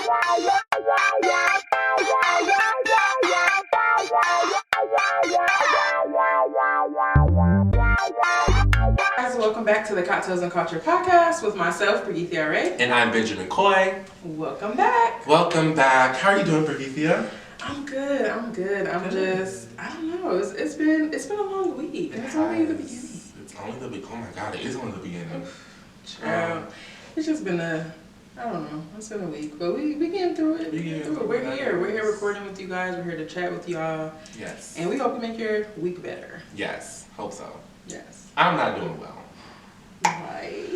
Guys, welcome back to the Cocktails and Culture podcast with myself, Brigethia Arai. And I'm Benjamin Coy. Welcome back. Welcome back. How are you doing, Brigethia? I'm good. I don't know. It's been a long week. And it's only the beginning. Oh my God, it is only the beginning. It's just been I don't know. It's been a week, but we getting through it. We're here. We're here recording with you guys. We're here to chat with y'all. Yes. And we hope to make your week better. Yes. Hope so. Yes. I'm not doing well. Why?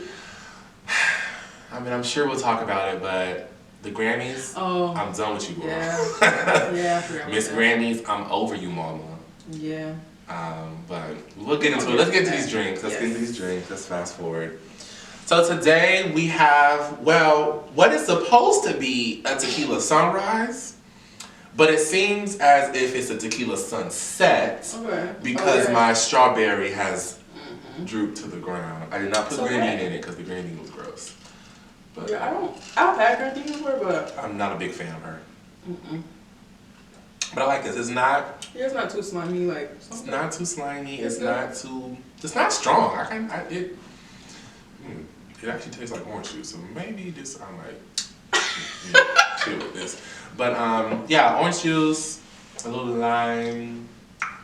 I mean, I'm sure we'll talk about it, but the Grammys, I'm done with you, girl. Yeah, I forgot Miss Grammys, I'm over you, mama. Yeah. But we'll get into it. Let's get to these drinks. Let's fast forward. So today we have, what is supposed to be a tequila sunrise, but it seems as if it's a tequila sunset because my strawberry has drooped to the ground. I did not put grenadine in it because the grenadine was gross. But yeah, I've had grenadine before, but I'm not a big fan of her. But I like this. It's not. Yeah, it's not too slimy. It's not too slimy. It's not strong. It actually tastes like orange juice, so maybe this I might chill with this. But orange juice, a little lime,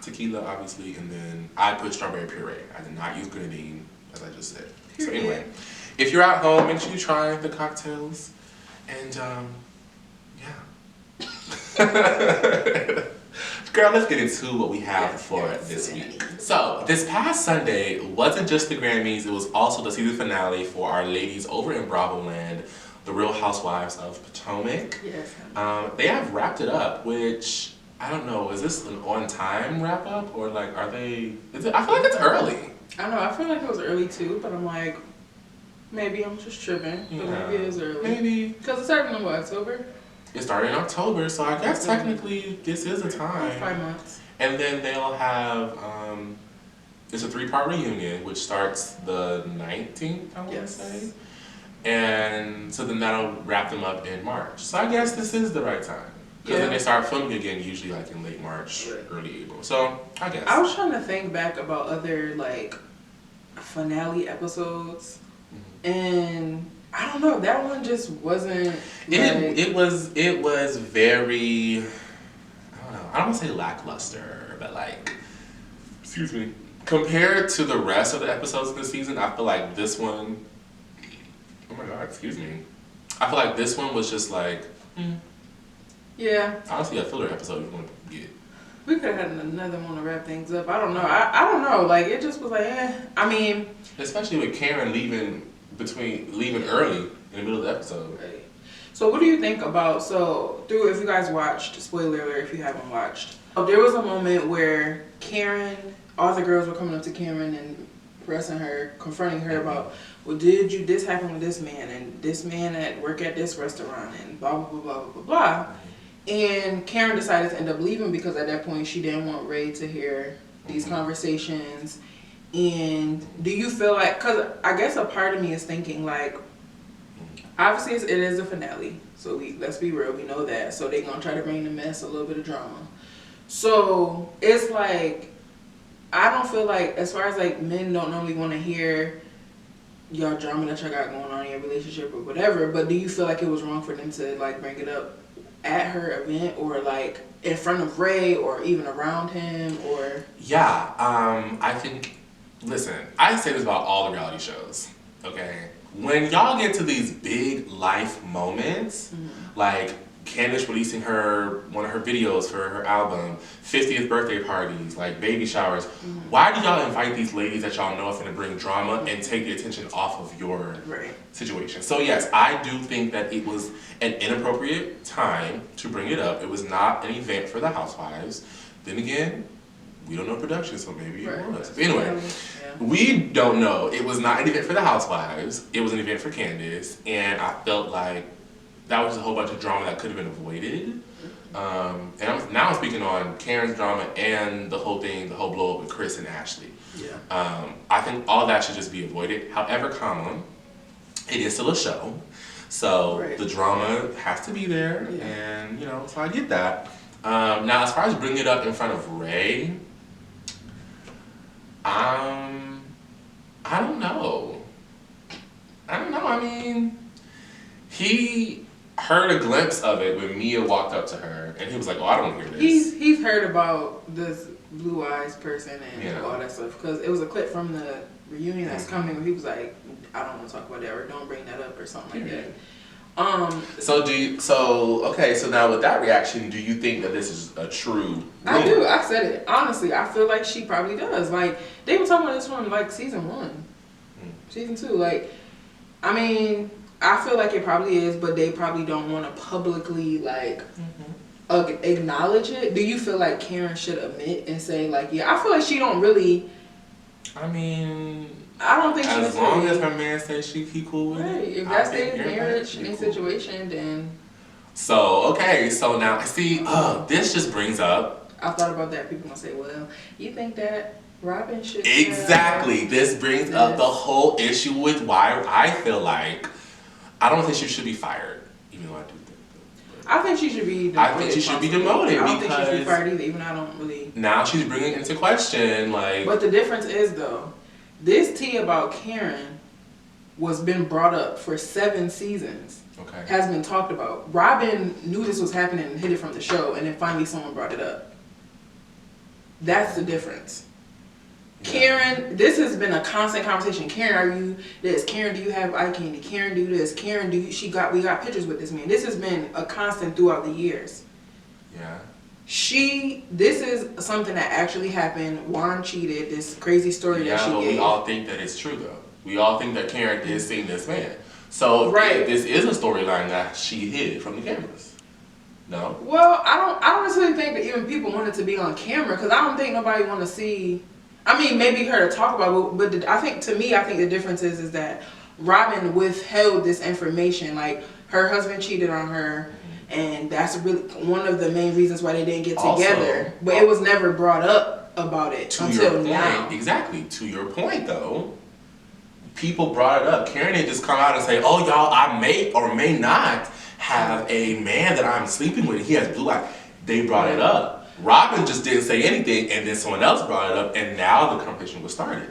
tequila, obviously, and then I put strawberry puree. I did not use grenadine, as I just said. So anyway, if you're at home, make sure you try the cocktails, and Girl, let's get into what we have for this week. So, this past Sunday wasn't just the Grammys, it was also the season finale for our ladies over in Bravo Land, the Real Housewives of Potomac. Yes. They have wrapped it up, which, I don't know, is this an on-time wrap-up? Or are they, I feel like it's early. I don't know, I feel like it was early too, but I'm like, maybe I'm just tripping, but maybe it is early. Maybe. Because it started in October? It started in October, so I guess technically this is a time. 5 months. And then they'll have, it's a 3-part reunion, which starts the 19th, I want to say. And so then that'll wrap them up in March. So I guess this is the right time. Because then they start filming again, usually in late March, early April. So I guess. I was trying to think back about other finale episodes. And I don't know, that one just wasn't. It was very, I don't know, I don't want to say lackluster, but excuse me, compared to the rest of the episodes of the season, I feel like this one, oh my God, excuse me, I feel like this one was just yeah. Honestly, a filler episode you want to get. We could have had another one to wrap things up. I don't know. I don't know. It just was I mean, especially with Karen leaving early in the middle of the episode. Right. So what do you think about, if you guys watched, spoiler alert if you haven't watched, there was a moment where Karen, all the girls were coming up to Karen and pressing her, confronting her about, this happened with this man, and this man work at this restaurant, and blah, blah, blah, blah, blah, blah. And Karen decided to end up leaving because at that point she didn't want Ray to hear these conversations. And do you feel because I guess a part of me is thinking obviously it is a finale, so let's be real, we know that, so they're gonna try to bring the mess, a little bit of drama. So it's I don't feel as far as men don't normally want to hear y'all drama that y'all got going on in your relationship or whatever, but do you feel it was wrong for them to bring it up at her event or in front of Ray or even around him or? Yeah, I think, listen, I say this about all the reality shows, okay? When y'all get to these big life moments, like Candace releasing one of her videos for her album, 50th birthday parties, baby showers, why do y'all invite these ladies that y'all know are going to bring drama and take the attention off of your situation? So yes, I do think that it was an inappropriate time to bring it up. It was not an event for the Housewives. Then again, we don't know production, so maybe it was. Anyway, we don't know. It was not an event for the Housewives. It was an event for Candace, and I felt like that was a whole bunch of drama that could have been avoided. And I'm speaking on Karen's drama and the whole blow up with Chris and Ashley. I think all that should just be avoided. However, it is still a show. So Right. the drama has to be there, Yeah. and so I get that. Now, as far as bringing it up in front of Ray, I don't know. I mean, he heard a glimpse of it when Mia walked up to her, and he was like, "Oh, I don't want to hear this." He's heard about this blue eyes person and Yeah. all that stuff because it was a clip from the reunion that's coming where he was like, "I don't want to talk about that or don't bring that up or something like that." So now with that reaction, do you think that this is a true rumor? I do. I said it honestly. I feel like she probably does. Like they were talking about this from like season 1, season 2. Like, I mean, I feel like it probably is, but they probably don't want to publicly like acknowledge it. Do you feel like Karen should admit and say like, yeah? I feel like she don't really. I mean, I don't think as long as her man says he cool with right. it. If that's their marriage and situation, then. So now see, this just brings up. I thought about that. People gonna say, "Well, you think that Robin should?" Exactly. This brings up the whole issue with why I feel like I don't think she should be fired, even though I do think. I think she should be demoted. I think she should be demoted I don't think she should be because fired either. Even I don't really. now she's bringing into question like. But the difference is though, this tea about Karen was been brought up for 7 seasons. Okay. Has been talked about. Robin knew this was happening and hid it from the show, and then finally someone brought it up. That's the difference. Yeah. Karen, this has been a constant conversation. Karen, are you this? Karen, do you have eye candy? Karen, do this? Karen, we got pictures with this man. This has been a constant throughout the years. Yeah. This is something that actually happened. Juan cheated, this crazy story that she gave. We all think that it's true though. We all think that Karen is seeing this man. So right. This is a storyline that she hid from the cameras. No? Well, I don't necessarily think that even people want it to be on camera because I don't think nobody want to see. I mean, maybe her to talk about it, but I think the difference is that Robin withheld this information. Like her husband cheated on her, and that's really one of the main reasons why they didn't get together. But it was never brought up about it until now. Exactly. To your point, though. People brought it up. Karen didn't just come out and say, "Oh, y'all, I may or may not have a man that I'm sleeping with. He has blue eyes." They brought it up. Robin just didn't say anything, and then someone else brought it up, and now the conversation was started.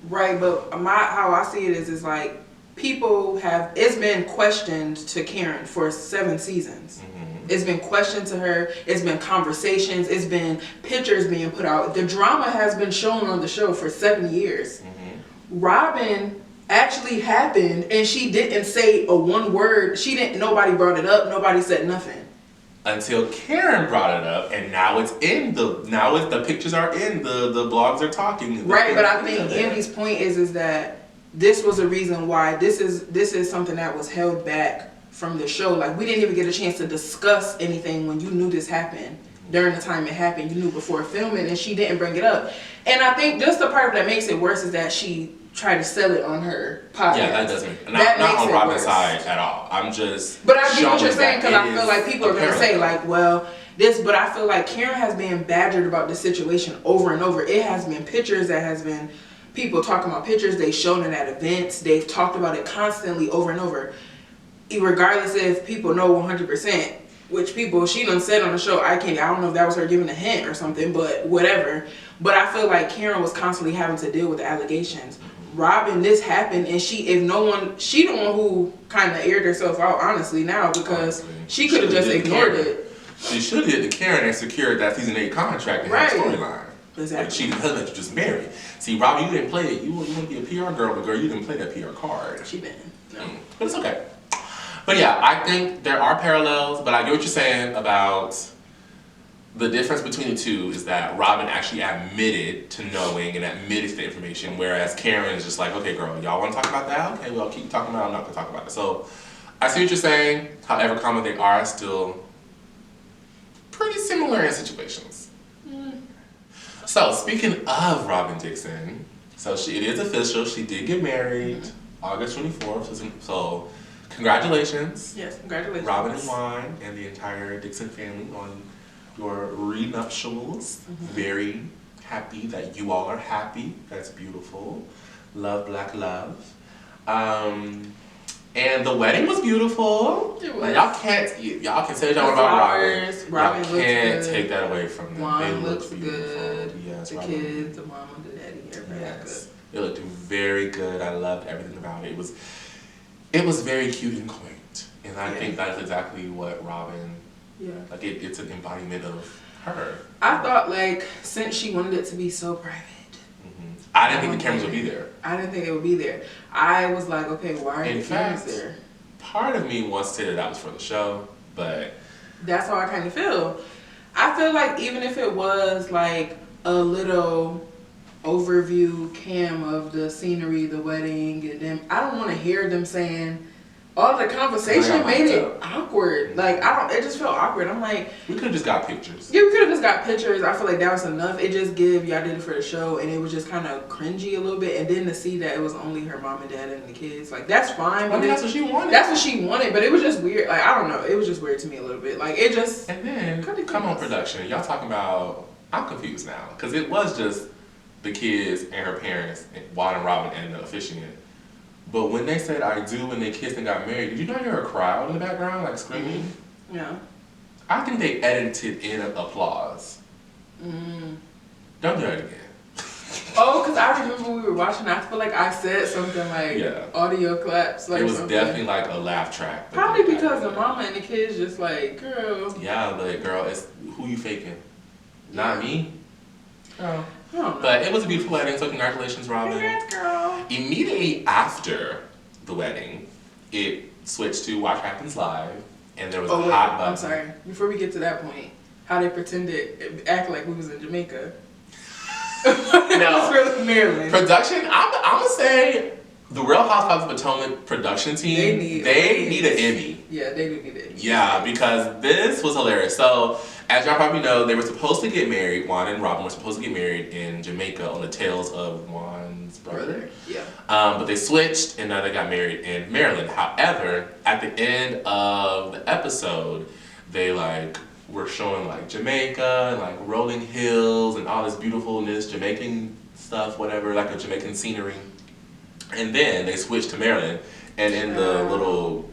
Right, but how I see it is like it's been questioned to Karen for 7 seasons. It's been questioned to her. It's been conversations. It's been pictures being put out. The drama has been shown on the show for 7 years. Robin actually happened and she didn't say a one word. Nobody brought it up. Nobody said nothing. Until Karen brought it up, and now it's the pictures are in, the blogs are talking. Right, but I think Andy's point is that this was a reason why this is something that was held back from the show. Like we didn't even get a chance to discuss anything when you knew this happened. During the time it happened, you knew before filming, and she didn't bring it up. And I think just the part that makes it worse is that she tried to sell it on her podcast. Yeah, that doesn't. Not on Robin's side at all. I'm just. But I get what you're saying because I feel like people are gonna say like, well, this. But I feel like Karen has been badgered about this situation over and over. It has been pictures that has been people talking about pictures. They've shown it at events. They've talked about it constantly over and over. Regardless if people know 100%. Which she done said on the show, I don't know if that was her giving a hint or something, but whatever. But I feel like Karen was constantly having to deal with the allegations. Robin, this happened, and she the one who kind of aired herself out, honestly, now, because she could have just ignored it. She should have did the Karen and secured that season 8 contract and had a storyline. Exactly. Like, she didn't tell that you just married. See, Robin, you didn't play it. You want to be a PR girl, but girl, you didn't play that PR card. She didn't. No. But it's okay. But yeah, I think there are parallels, but I get what you're saying about the difference between the two is that Robin actually admitted to knowing and admitted to the information, whereas Karen is just like, okay, girl, y'all want to talk about that? Okay, well, keep talking about it. I'm not going to talk about it. So I see what you're saying. However common they are, still pretty similar in situations. So speaking of Robin Dixon, it is official. She did get married August 24th. So congratulations. Yes, congratulations. Robin and Juan and the entire Dixon family on your renuptials. Very happy that you all are happy. That's beautiful. Love, black love. And the wedding was beautiful. It was. Y'all can't say y'all about Robin. Y'all can't take that away from them. Juan they looks looked beautiful. good. Yes, the Robin. kids, the mama, the daddy, everybody looked good. It looked very good. I loved everything about it. It was very cute and quaint. And I think that's exactly what Robin, like it's an embodiment of her. I thought, like, since she wanted it to be so private. I didn't think the cameras would be there. I didn't think it would be there. I was like, okay, why are the cameras there? Part of me wants to say that was for the show, but that's how I kind of feel. I feel like even if it was like a little overview cam of the scenery, the wedding, and then I don't want to hear them saying all the conversation made it awkward. Like it just felt awkward. I'm like, we could have just got pictures. Yeah, we could have just got pictures. I feel like that was enough. It just y'all did it for the show, and it was just kind of cringy a little bit. And then to see that it was only her mom and dad and the kids, like that's fine. But that's what she wanted. That's what she wanted, but it was just weird. Like I don't know, it was just weird to me a little bit. Like it just. And then come on, production. Y'all talking about? I'm confused now because it was just the kids and her parents, Juan and Robin, and the officiant. But when they said "I do" and they kissed and got married, did you not hear a crowd in the background like screaming? Yeah. I think they edited in applause. Don't do that again. Oh, because I remember we were watching. I feel like I said something like audio claps. Like it was something. Definitely like a laugh track. Probably because the mama and the kids just like, girl. Yeah, but girl, it's who you faking? Not me. Girl. Oh. But it was a beautiful wedding, so congratulations, Robin. Congrats, girl. Immediately after the wedding, it switched to Watch Happens Live, and there was a hot button. I'm sorry. Before we get to that point, how they act like we was in Jamaica. No. Really Maryland. Production, I'm gonna say the Real Housewives of Potomac production team, they need an Emmy. Yeah, they do need an Emmy. Yeah, because this was hilarious. So, as y'all probably know, they were supposed to get married. Juan and Robin were supposed to get married in Jamaica on the tails of Juan's brother. Yeah. But they switched, and now they got married in Maryland. However, at the end of the episode, they were showing Jamaica and rolling hills and all this beautifulness, Jamaican stuff, whatever, like a Jamaican scenery. And then they switched to Maryland, and in the little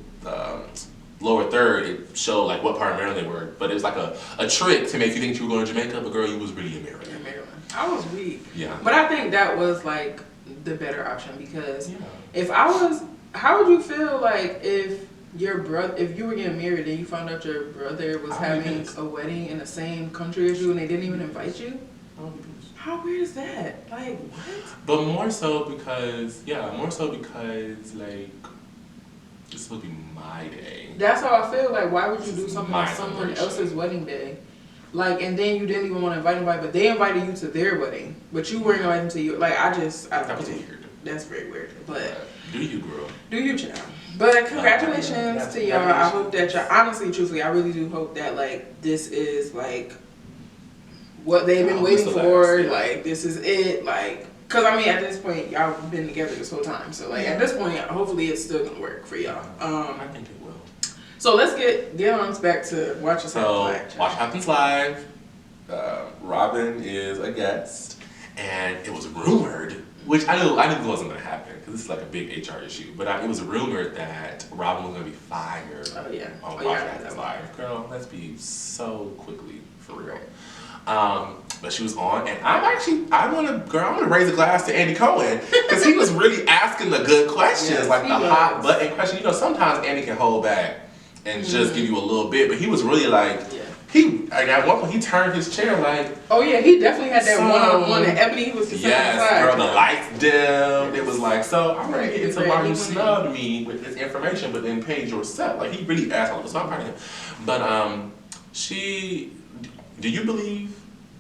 lower third, it showed what part of Maryland they were. But it was like a trick to make you think you were going to Jamaica, but girl, you was really in Maryland. In Maryland. I was weak. Yeah. But I think that was the better option because if I was, how would you feel if your brother, if you were getting married and you found out your brother was having a wedding in the same country as you and they didn't even invite you? How weird is that? What? But more so because this is supposed to be my day. That's how I feel. Why would you do something on someone else's wedding day? And then you didn't even want to invite anybody, but they invited you to their wedding, but you weren't invited to you. I don't that was weird. That's very weird. But do you, girl? Do you, child? But congratulations to y'all. I hope that y'all, honestly, truthfully, I really do hope that this is what they've been waiting for. This is it. Cause at this point, y'all been together this whole time. So at this point, hopefully it's still gonna work for y'all. I think it will. So let's get on back to Watch Happens Live. Watch Happens Live. Robin is a guest, and it was rumored, which I knew it wasn't gonna happen because this is a big HR issue. But it was rumored that Robin was gonna be fired. Oh yeah. On Watch Happens Live. Girl, let's be so quickly for real. But she was on, and I want to raise a glass to Andy Cohen because he was really asking the good questions, the hot button question. Sometimes Andy can hold back and just give you a little bit, but he was really at one point he turned his chair oh yeah, he definitely had that one-on-one, and Ebony was just girl, the lights dimmed. It was so I'm ready to get into why you snubbed me with this information, but then paid yourself. He really asked all this. So I'm proud of him. But do you believe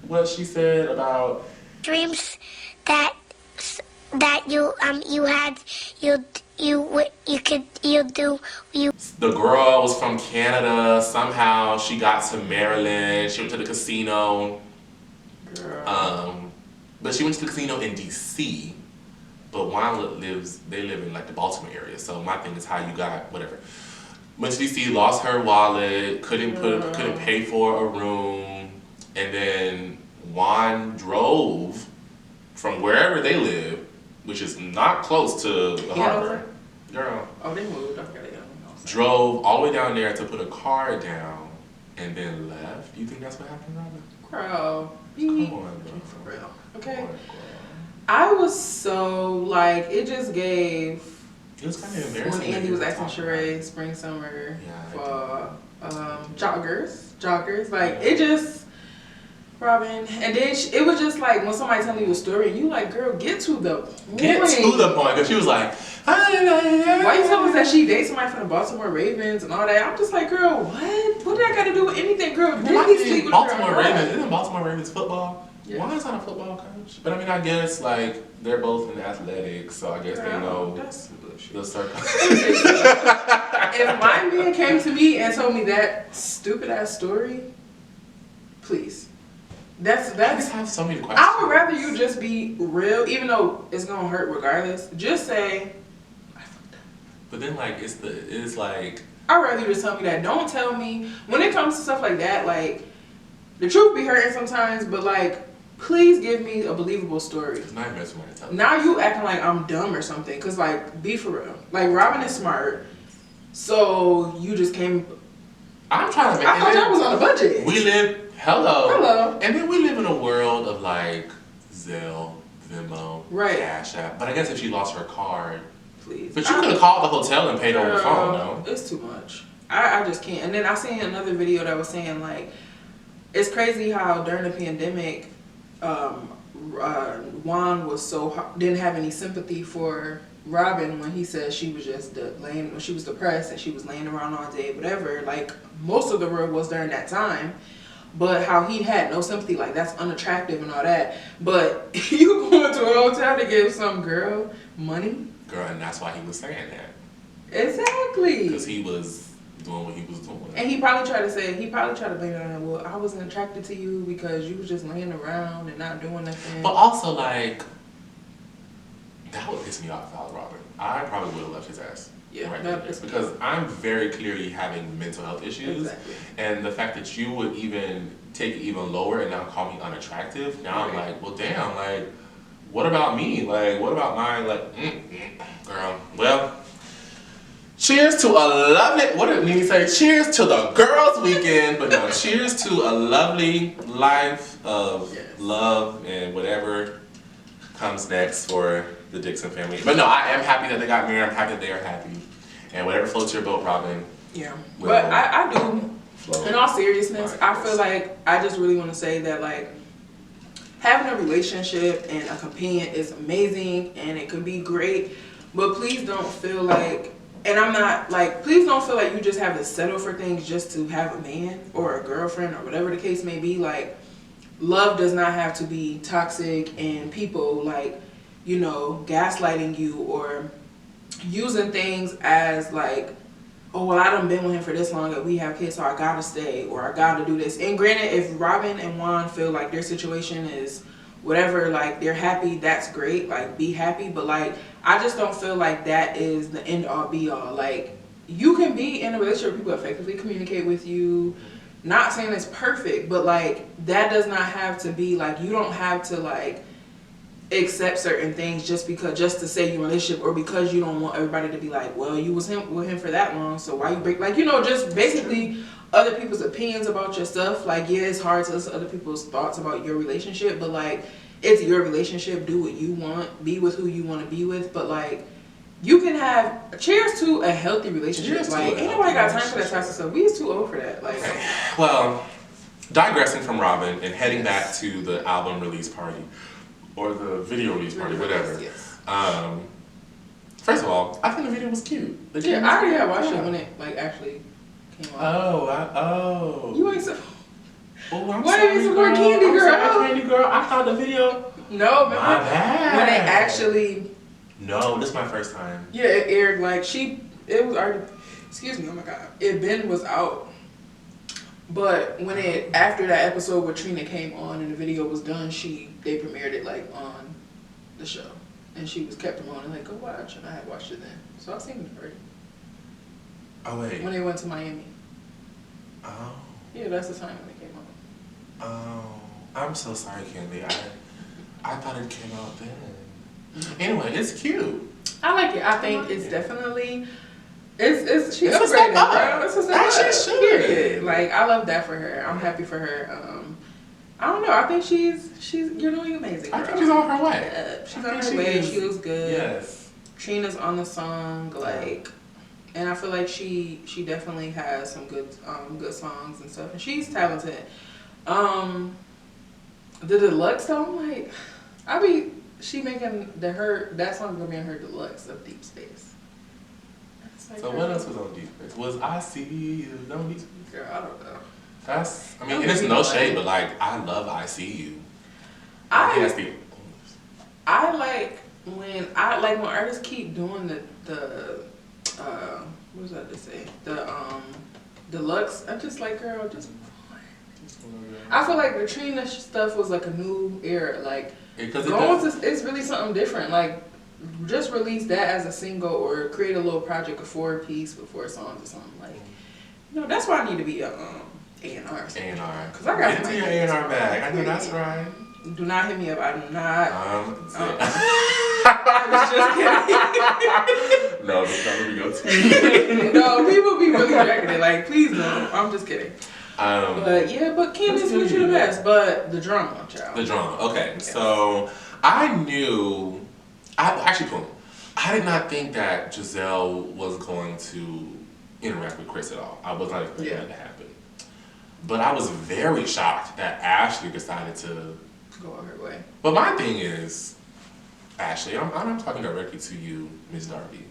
what she said about dreams that you the girl was from Canada, somehow she got to Maryland, she went to the casino. But she went to the casino in DC, but Juan they live in the Baltimore area. So my thing is how you got whatever. Went to DC, lost her wallet, couldn't pay for a room, and then Juan drove from wherever they live, which is not close to the harbor. Girl. Oh, they moved. Okay, they got a Drove all the way down there to put a car down and then left. You think that's what happened, Robin? Girl, Come on, bro. for real. Okay. Come on, girl. I was so like, it just gave. It was kind of embarrassing. When Andy was asking Sheree, spring, summer, for joggers, like it just, Robin, and then it was just like when somebody telling you a story and you like, girl, get to the point. Get to the point, because she was like, why you telling us that she dates somebody from the Baltimore Ravens and all that? I'm just like, girl, what? What did that got to do with anything, girl? Did he sleep with Baltimore a girl? Ravens? Isn't Baltimore Ravens football? Yeah. Why is that a football coach? But I mean, I guess like they're both in athletics, so I guess they know the circle. If my man came to me and told me that stupid ass story, please. I just have so many questions. I would rather you just be real, even though it's gonna hurt regardless. Just say, I fucked up. But then like it's like I'd rather you just tell me that. Don't tell me when it comes to stuff like that. Like the truth be hurting sometimes, but like please give me a believable story. it's not even somebody to tell me. Now you acting like I'm dumb or something. Cause like be for real. Like Robin is smart, so you just came. I'm trying to make. I thought y'all was on a budget. We live. Hello. Hello. And then we live in a world of like Zelle, Venmo, Right. Cash App. But I guess if she lost her card, Please. but you could have called the hotel and paid over the phone, no? It's too much. I just can't. And then I seen another video that was saying like, it's crazy how during the pandemic, Juan was didn't have any sympathy for Robin when he said she was just when she was depressed and she was laying around all day, whatever. Like most of the world was during that time. But how he had no sympathy, like that's unattractive and all that. But you going to a hotel to give some girl money? Girl, and that's why he was saying that. Exactly. Because he was doing what he was doing. And he probably tried to blame it on him. Well, I wasn't attracted to you because you was just laying around and not doing nothing. But also, like, that would piss me off if I was Robin. I probably would have left his ass. Yeah, right that there. pissed me Because off. I'm very clearly having mental health issues. Exactly. And the fact that you would even take it even lower and now call me unattractive, now I'm like, well, damn, like, what about me? Like, what about mine? Like, girl. Well, cheers to a lovely, what did Nene say? Cheers to the girls' weekend. But no, cheers to a lovely life of love and whatever comes next for the Dixon family. But no, I am happy that they got married. I'm happy that they are happy. And whatever floats your boat, Robin. Yeah. But I do, in all seriousness, I feel course. like I just really want to say that like having a relationship and a companion is amazing and it could be great. But please don't feel like, and I'm not like, please don't feel like you just have to settle for things just to have a man or a girlfriend or whatever the case may be. Like love does not have to be toxic and people like, you know, gaslighting you or using things as like, oh, well, I done been with him for this long that we have kids, so I gotta stay or I gotta do this. And granted, if Robin and Juan feel like their situation is whatever, like they're happy, that's great, like be happy. But like, I just don't feel like that is the end all be all. Like you can be in a relationship where people effectively communicate with you. Not saying it's perfect, but like that does not have to be like, you don't have to like accept certain things just to say you're in a relationship or because you don't want everybody to be like, well, you was with him for that long, so why you break, like, you know, just basically other people's opinions about your stuff. Like, yeah, it's hard to listen to other people's thoughts about your relationship, but like it's your relationship, do what you want, be with who you want to be with. But like you can have, cheers to a healthy relationship. Cheers like ain't nobody got time for that toxic stuff. We is too old for that. Like well, digressing from Robin and heading back to the album release party or the video release party, whatever. Yes. First of all, I think the video was cute. Yeah, I already had watched it when it like actually came out. Oh. You ain't so. Oh, I'm Why sorry, didn't you support girl. Candy I'm Girl? sorry, Candy Girl. I thought the video. No, remember My bad. when it actually. No, this is my first time. Yeah, it aired like it was already. Excuse me. Oh my God, it was out. But when after that episode where Trina came on and the video was done, they premiered it like on the show, and she was kept on and like, go watch, and I had watched it then, so I've seen it already. Oh wait. When they went to Miami. Oh. Yeah, that's the time when it came out. Oh. I'm so sorry, Candy. I thought it came out then. Anyway, it's cute. I like it. I think it's definitely she's It's a upgrading, step up. bro. It's a step As she up. should. Period. Like I love that for her. I'm happy for her. I don't know. I think she's you're doing amazing. Girl. I think she's on her way. Yeah, she's on her way. She looks good. Yes. Trina's on the song, like, and I feel like she definitely has some good songs and stuff, and she's talented. The deluxe though, I'm like, she making that song gonna be in her deluxe of Deep Space. Like, so what else was on Deep Space? Was I See You on Deep Space? Girl, I don't know. And it's no shade, but like I love I See You. I like when artists keep doing the what was that to say? The deluxe. I just like, girl, just I feel like the Trina stuff was like a new era. Like it's really something different. Like just release that as a single or create a little project of 4-piece with 4 songs or something. Like that's why I need to be a A&R. A&R. Cause I got get into your A&R bag. I know that's right. Do not hit me up. I do not. I was just kidding. No, that's not gonna be your team. No, people be really jacking it. Like, please no. I'm just kidding. But Candace wish you the best. But the drama, child. The drama. Okay, yes. So I knew. I did not think that Giselle was going to interact with Chris at all. I was not expecting that to happen. But I was very shocked that Ashley decided to go on her way. But my thing is, Ashley, I'm talking directly to you, Ms. Darby.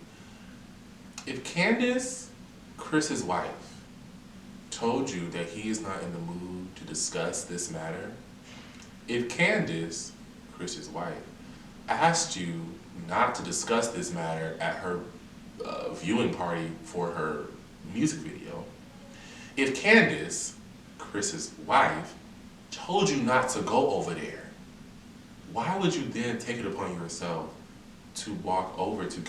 If Candace, Chris's wife, told you that he is not in the mood to discuss this matter, if Candace, Chris's wife, asked you not to discuss this matter at her viewing party for her music video, if Candace, Chris's wife, told you not to go over there, why would you then take it upon yourself to walk over to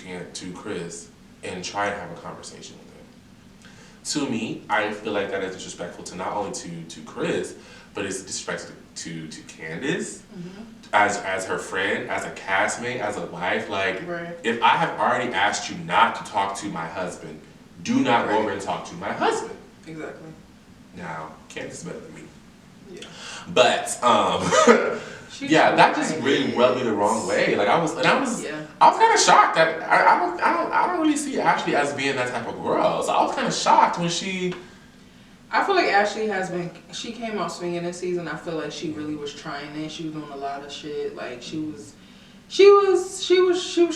Chris and try to have a conversation with him? To me, I feel like that is disrespectful to not only to Chris, but it's disrespectful to Candace as her friend, as a castmate, as a wife. Like, if I have already asked you not to talk to my husband, do not go over and talk to my husband. Exactly. Now, Candace is better than me. Yeah. But that just really rubbed me the wrong way. Like I was kind of shocked that I don't really see Ashley as being that type of girl. So I was kind of shocked when she. I feel like Ashley she came out swinging this season. I feel like she really was trying it. She was doing a lot of shit. Like she was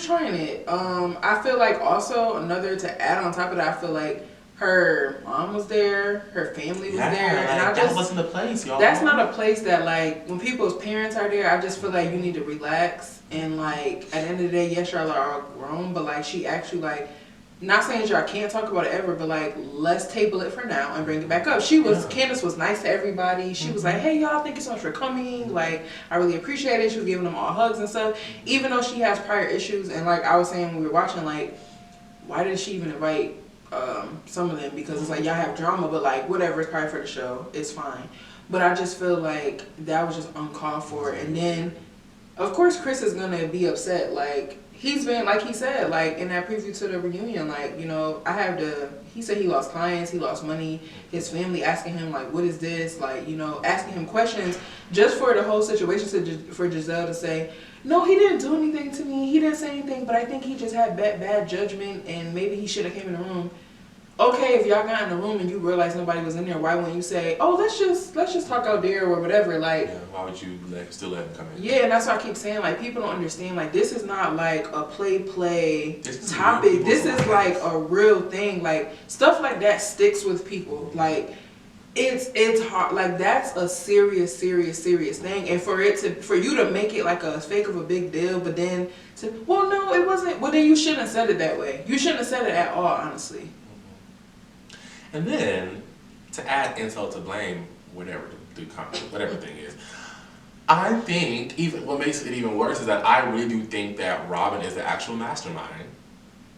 trying it. I feel like also to add on top of that, I feel like her mom was there, her family was there, and that wasn't the place, y'all. That's not a place that, like, when people's parents are there, I just feel like you need to relax and, like, at the end of the day, yes, y'all are grown, but like she actually, like, not saying y'all can't talk about it ever, but like let's table it for now and bring it back up. Candace was nice to everybody. She was like, hey y'all, thank you so much for coming. Like, I really appreciate it. She was giving them all hugs and stuff, even though she has prior issues. And like I was saying when we were watching, like, why did she even invite some of them? Because it's like y'all have drama, but like whatever, it's probably for the show, it's fine. But I just feel like that was just uncalled for. And then of course Chris is gonna be upset. Like he's been, like he said, like in that preview to the reunion, like, you know, he said he lost clients, he lost money, his family asking him like, what is this, like, you know, asking him questions just for the whole situation, for Giselle to say, no, he didn't do anything to me, he didn't say anything, but I think he just had bad judgment and maybe he should have came in the room. Okay, if y'all got in the room and you realize nobody was in there, why wouldn't you say, oh, let's just talk out there or whatever? Like, yeah, why would you still let him come in? Yeah, and that's why I keep saying, like, people don't understand, like, this is not like a play topic. This is like a real thing. Like, stuff like that sticks with people. Like, it's hard. Like, that's a serious thing. And for you to make it like a fake of a big deal, but then well, no, it wasn't. Well, then you shouldn't have said it that way. You shouldn't have said it at all, honestly. And then, to add insult to blame, whatever thing is, I think what makes it even worse is that I really do think that Robin is the actual mastermind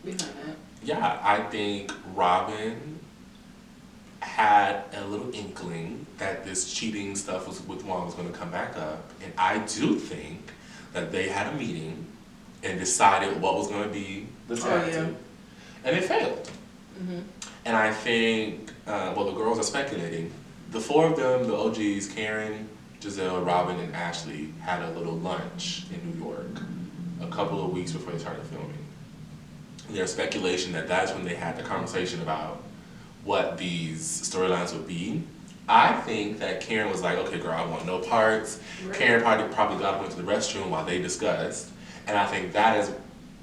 behind that. Yeah, I think Robin had a little inkling that this cheating stuff with Juan was going to come back up, and I do think that they had a meeting and decided what was going to be the tag team. And it failed. And I think, well, the girls are speculating. The four of them, the OGs, Karen, Giselle, Robin, and Ashley, had a little lunch in New York a couple of weeks before they started filming. And there's speculation that that's when they had the conversation about what these storylines would be. I think that Karen was like, okay, girl, I want no parts. Right. Karen probably got up into the restroom while they discussed. And I think that is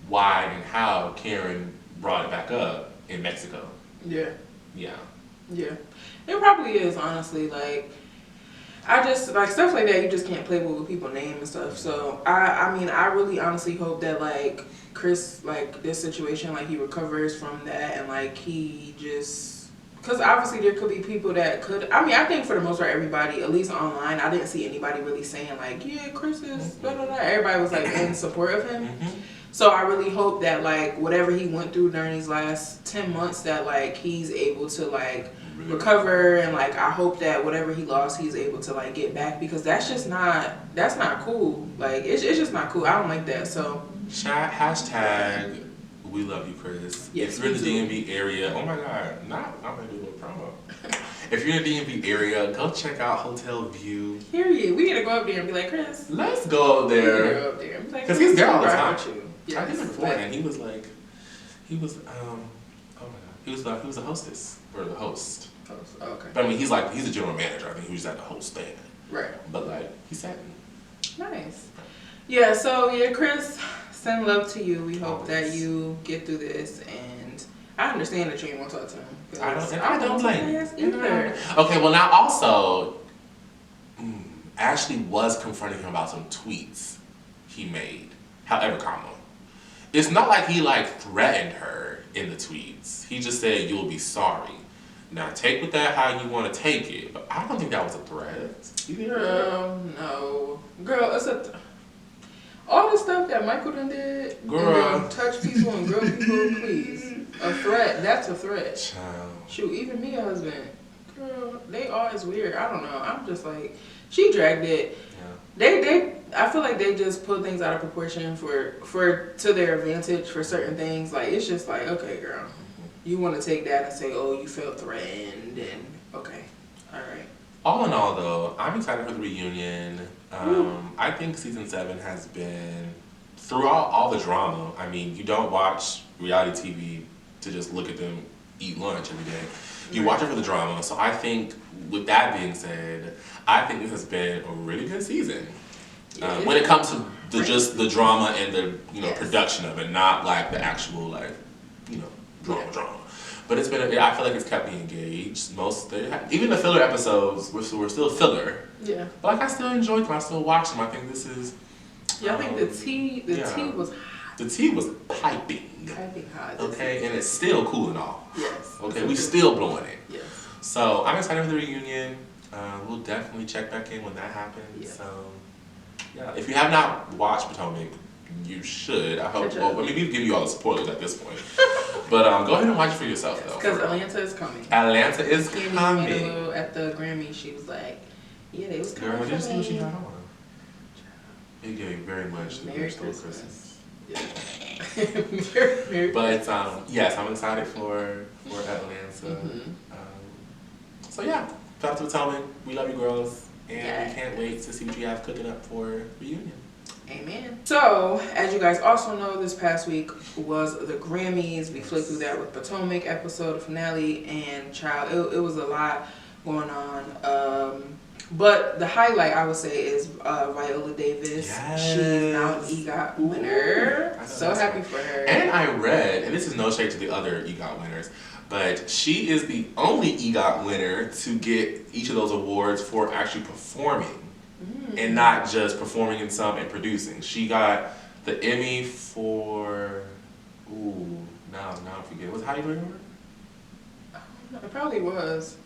why and how Karen brought it back up in Mexico. Yeah. Yeah. Yeah. It probably is, honestly. Like, I just, like, stuff like that, you just can't play with people's names and stuff. So, I mean, I really honestly hope that, like, Chris, like, this situation, like, he recovers from that and, like, he just, because obviously there could be people that could, I mean, I think for the most part, everybody, at least online, I didn't see anybody really saying, like, yeah, Chris is, blah, blah, blah. Everybody was, like, in support of him. So I really hope that, like, whatever he went through during these last 10 months, that, like, he's able to, like, recover, and, like, I hope that whatever he lost, he's able to, like, get back, because that's just not, that's not cool. Like, it's just not cool. I don't like that, so. Hashtag, we love you, Chris. Yes, if you're in the DMV area, oh my God, I'm going to do a little promo. If you're in the DMV area, go check out Hotel View. Period. We gotta go up there and be like, Chris. Let's go up there. We gotta go up there and be like, because he's there all the time. Yes. I did it before, and he was like, oh my God, he was a hostess, or the host. Oh, okay. But I mean, he's a general manager. I think he was at the host thing. Right. But like, he sat in. Nice. Yeah, so yeah, Chris, send love to you. We hope that you get through this, and I understand that you didn't want to talk to him. I don't blame you. Either. Okay, well now also, Ashley was confronting him about some tweets he made, however common. It's not like he like threatened her in the tweets. He just said, you'll be sorry. Now take with that how you want to take it, but I don't think that was a threat. Girl, no. Girl, it's all the stuff that Michael done did, girl, and touch people and grill people, please. A threat, that's a threat. Child. Shoot, even me, husband. Girl, they always weird. I don't know. I'm just like, she dragged it. Yeah. I feel like they just put things out of proportion for to their advantage for certain things. Like, it's just like, okay, girl, you want to take that and say, oh, you felt threatened, and okay, all right. All in all, though, I'm excited for the reunion. I think season 7 has been, throughout all the drama, I mean, you don't watch reality TV to just look at them eat lunch every day. You watch it for the drama. So I think, with that being said, I think this has been a really good season. When it comes to just the drama and the production of it, not like the actual like drama. But it's been I feel like it's kept me engaged. Even the filler episodes were still filler. Yeah. But like I still enjoyed them. I still watched them. I think this is. Yeah, I think the tea was hot. The tea was piping. Piping hot. Okay, and it's still cooling off. Yes. Okay, we still blowing it. Yes. So I'm excited for the reunion. We'll definitely check back in when that happens. Yes. So yeah, if you have not watched Potomac, you should. I hope. Well, maybe we've given you all the spoilers at this point. But go ahead and watch it for yourself, though. Because Atlanta is coming. Atlanta is coming. At the Grammy, she was like, "Yeah, they was coming." Girl, did you see what she had on? It gave very much the Merry Christmas. Yeah. Merry but yes, I'm excited for Atlanta. So yeah, shout out to Potomac. We love you, girls, and we can't wait to see what you have cooking up for reunion. Amen. So, as you guys also know, this past week was the Grammys. We flipped through that with Potomac episode, the finale, and child, it was a lot going on. But the highlight, I would say, is Viola Davis. Yes. She's now an EGOT winner. So happy for her. And I read, and this is no shade to the other EGOT winners, but she is the only EGOT winner to get each of those awards for actually performing. And not just performing in some and producing. She got the Emmy for, now I forget. How do you remember? It probably was.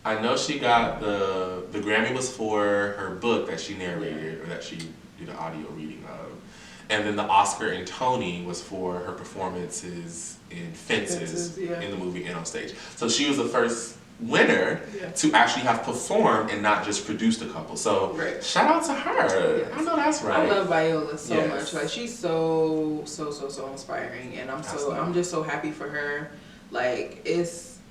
I know she got the Grammy was for her book that she narrated, or that she did an audio reading of. And then the Oscar and Tony was for her performances in Fences in the movie and on stage. So she was the first winner to actually have performed and not just produced a couple. So shout out to her. Yes. I know that's right. I love Viola so much. Like she's so inspiring, and I'm just so happy for her. Like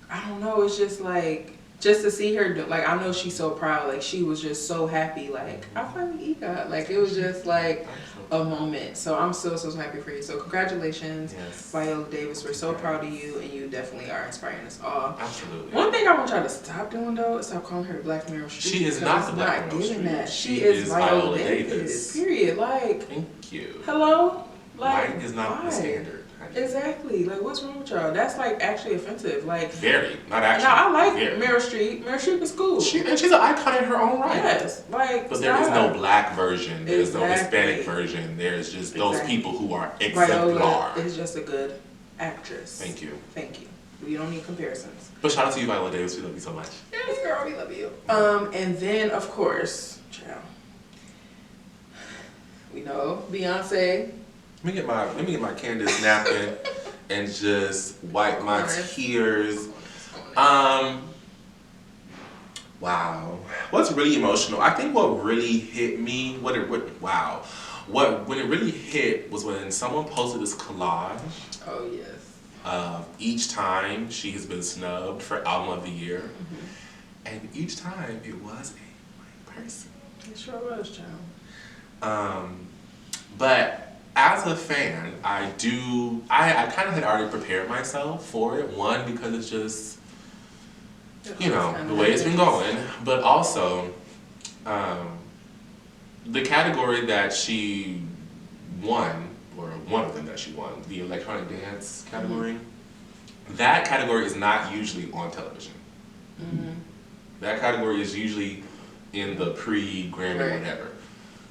I don't know, it's just like just to see her like I know she's so proud. Like she was just so happy. Like I finally EGOT. Like it was just like a moment. So I'm so happy for you. So congratulations, Viola Davis. We're so proud of you, and you definitely are inspiring us all. Absolutely. One thing I want y'all to stop doing though is stop calling her Black Meryl Streep. She is not the Black Meryl Streep. That. She is Viola Davis. Period. Like thank you. Hello. Like mine is not the standard. Exactly. Like, what's wrong with y'all? That's like actually offensive. Like very, not actually. Now I like Meryl Streep. Meryl Streep is cool. And she's an icon in her own right. Yes, like. But there is no black version. There's no Hispanic version. There's just those people who are exemplar. Viola is just a good actress. Thank you. Thank you. We don't need comparisons. But shout out to you, Viola Davis. We love you so much. Yes, girl, we love you. And then of course, child. We know Beyonce. Let me get my Candace napkin and just wipe my tears. Wow. What's really emotional? I think what really hit me, when it really hit was when someone posted this collage. Oh yes. Of each time she has been snubbed for Album of the Year, and each time it was a white person. It sure was, child. But as a fan, I kind of had already prepared myself for it. One, because it's just, the way it's been going. But also, the category that she won, or one of them that she won, the electronic dance category, that category is not usually on television. That category is usually in the pre-Grammy whatever.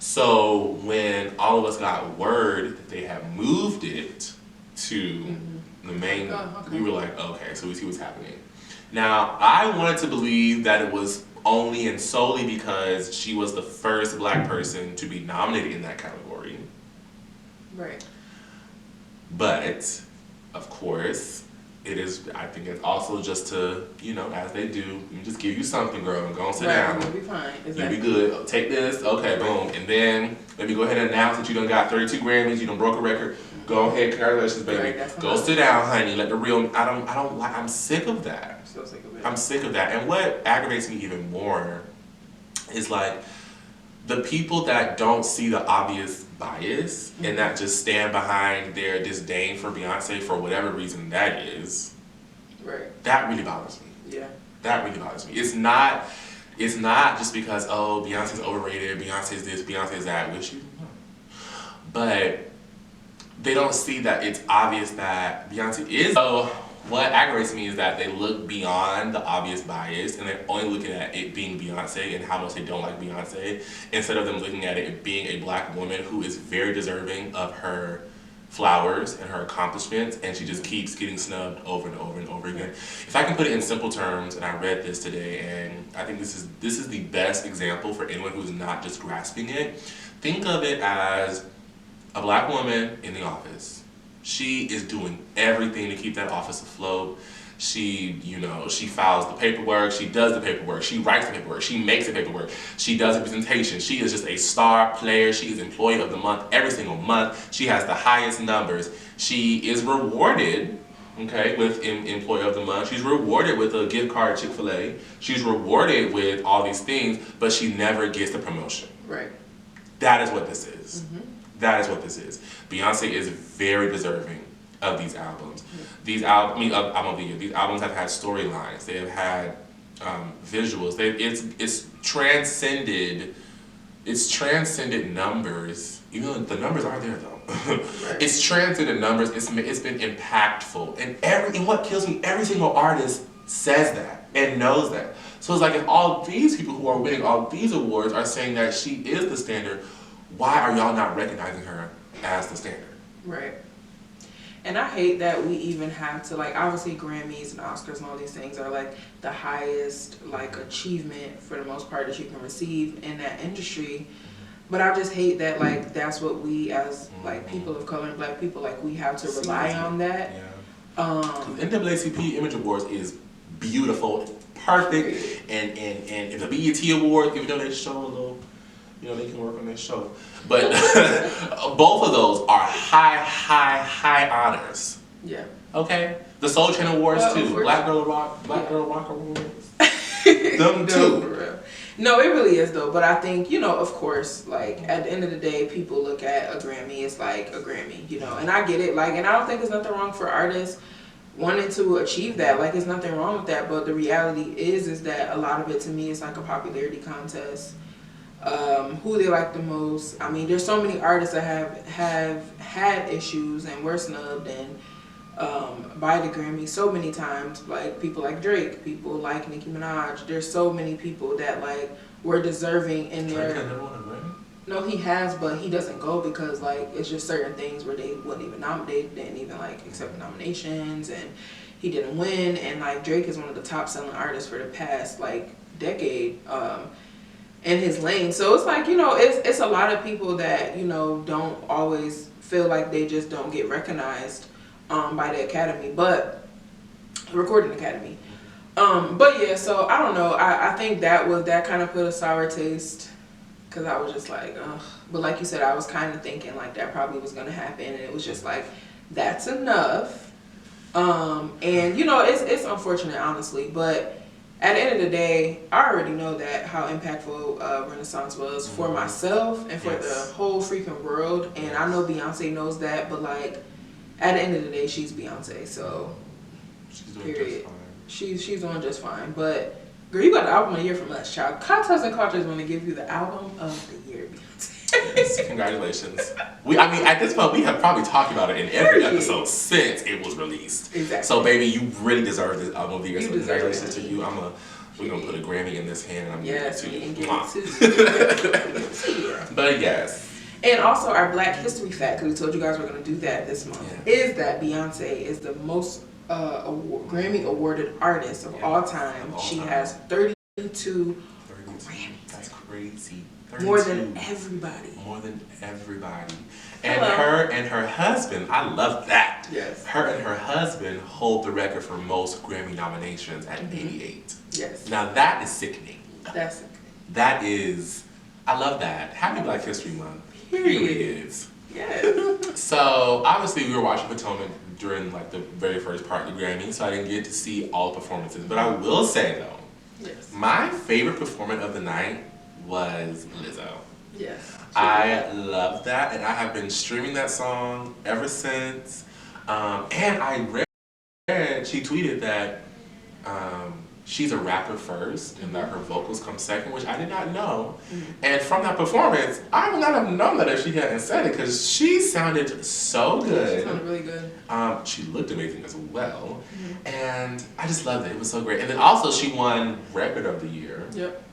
So when all of us got word that they had moved it to the main, we were like, okay, so we see what's happening. Now, I wanted to believe that it was only and solely because she was the first black person to be nominated in that category. Right. But, of course, it is, I think it's also just to, as they do, just give you something, girl, and go and sit down. You'll be fine. Exactly. You'll be good. Take this. Okay, boom. And then let me go ahead and announce that you done got 32 Grammys, you done broke a record. Go ahead, congratulations, baby. Go sit down, honey. Let the real, I'm sick of that. So sick of it. I'm sick of that. And what aggravates me even more is like the people that don't see the obvious bias and that just stand behind their disdain for Beyonce for whatever reason that is. Right. That really bothers me. Yeah. That really bothers me. It's not just because, oh, Beyonce's overrated, Beyonce's this, Beyonce's that, which you know. But they don't see that it's obvious that Beyonce is. So what aggravates me is that they look beyond the obvious bias and they're only looking at it being Beyonce and how much they don't like Beyonce, instead of them looking at it being a black woman who is very deserving of her flowers and her accomplishments, and she just keeps getting snubbed over and over and over again. If I can put it in simple terms, and I read this today, and I think this is the best example for anyone who's not just grasping it. Think of it as a black woman in the office. She is doing everything to keep that office afloat. She files the paperwork, she does the paperwork, she writes the paperwork, she makes the paperwork, she does the presentation. She is just a star player. She is employee of the month every single month. She has the highest numbers. She is rewarded, with employee of the month. She's rewarded with a gift card at Chick-fil-A. She's rewarded with all these things, but she never gets the promotion. Right. That is what this is. That is what this is. Beyonce is very deserving of these albums. These album of the year. These albums have had storylines. They have had visuals. It's transcended. It's transcended numbers. Even though the numbers are there though. Right. It's transcended numbers. It's been impactful. And what kills me, every single artist says that and knows that. So it's like if all these people who are winning all these awards are saying that she is the standard, why are y'all not recognizing her as the standard? Right. And I hate that we even have to, obviously Grammys and Oscars and all these things are the highest achievement for the most part that you can receive in that industry. But I just hate that that's what we as people of color and black people we have to rely on that. Yeah. NAACP Image Awards is beautiful, perfect, and the BET Awards, even though they show a little, they can work on their show. But both of those are high honors. Yeah. Okay? The Soul Train Awards too. Black Girl Rock Awards. Them too. No, it really is though. But I think, of course, like at the end of the day, people look at a Grammy, it's like a Grammy, and I get it. Like, and I don't think there's nothing wrong for artists wanting to achieve that. Like, there's nothing wrong with that. But the reality is that a lot of it to me is like a popularity contest. Who they like the most. I mean, there's so many artists that have had issues and were snubbed and by the Grammy so many times, like people like Drake, people like Nicki Minaj. There's so many people that like were deserving in their. Drake never won a Grammy? No, he has, but he doesn't go because like it's just certain things where they wouldn't even nominate, didn't even like accept the nominations, and he didn't win. And like Drake is one of the top selling artists for the past like decade in his lane. So it's like it's a lot of people that don't always feel like they just don't get recognized by the Academy, but the Recording Academy. But yeah, so I don't know. I think that kind of put a sour taste because I was just like, ugh. But like you said, I was kind of thinking like that probably was gonna happen, and it was just like, that's enough. And it's unfortunate, honestly, but at the end of the day, I already know that how impactful Renaissance was for myself and for the whole freaking world, and I know Beyonce knows that, but like, at the end of the day, she's Beyonce, so she's doing period. just fine. She's doing just fine. But girl, you got the album of the year from us, child. Cocktails and Culture is going to give you the album of the year, Beyonce. Yes, congratulations. At this point, we have probably talked about it in every episode since it was released. Exactly. So, baby, you really deserve this album of the year. You so congratulations to you. We're gonna put a Grammy in this hand, and I'm giving it to you. But yes. And also our Black History fact, because we told you guys we're going to do that this month, is that Beyonce is the most Grammy awarded artist of all time. She has 32 Grammys. That's crazy. 32. More than everybody. And her husband, I love that. Yes. Her and her husband hold the record for most Grammy nominations at 88. Yes. Now that is sickening. That's sickening. That is, I love that. Happy Black History Month. Period. It is. Yes. So obviously we were watching Potomac during like the very first part of the Grammy, so I didn't get to see all the performances. But I will say though, yes, my favorite performance of the night was Lizzo. Yes. I love that, and I have been streaming that song ever since. And I read she tweeted that she's a rapper first and that her vocals come second, which I did not know. And from that performance, I would not have known that if she hadn't said it, because she sounded so good. She sounded really good. She looked amazing as well. And I just loved it. It was so great. And then also she won Record of the Year. Yep.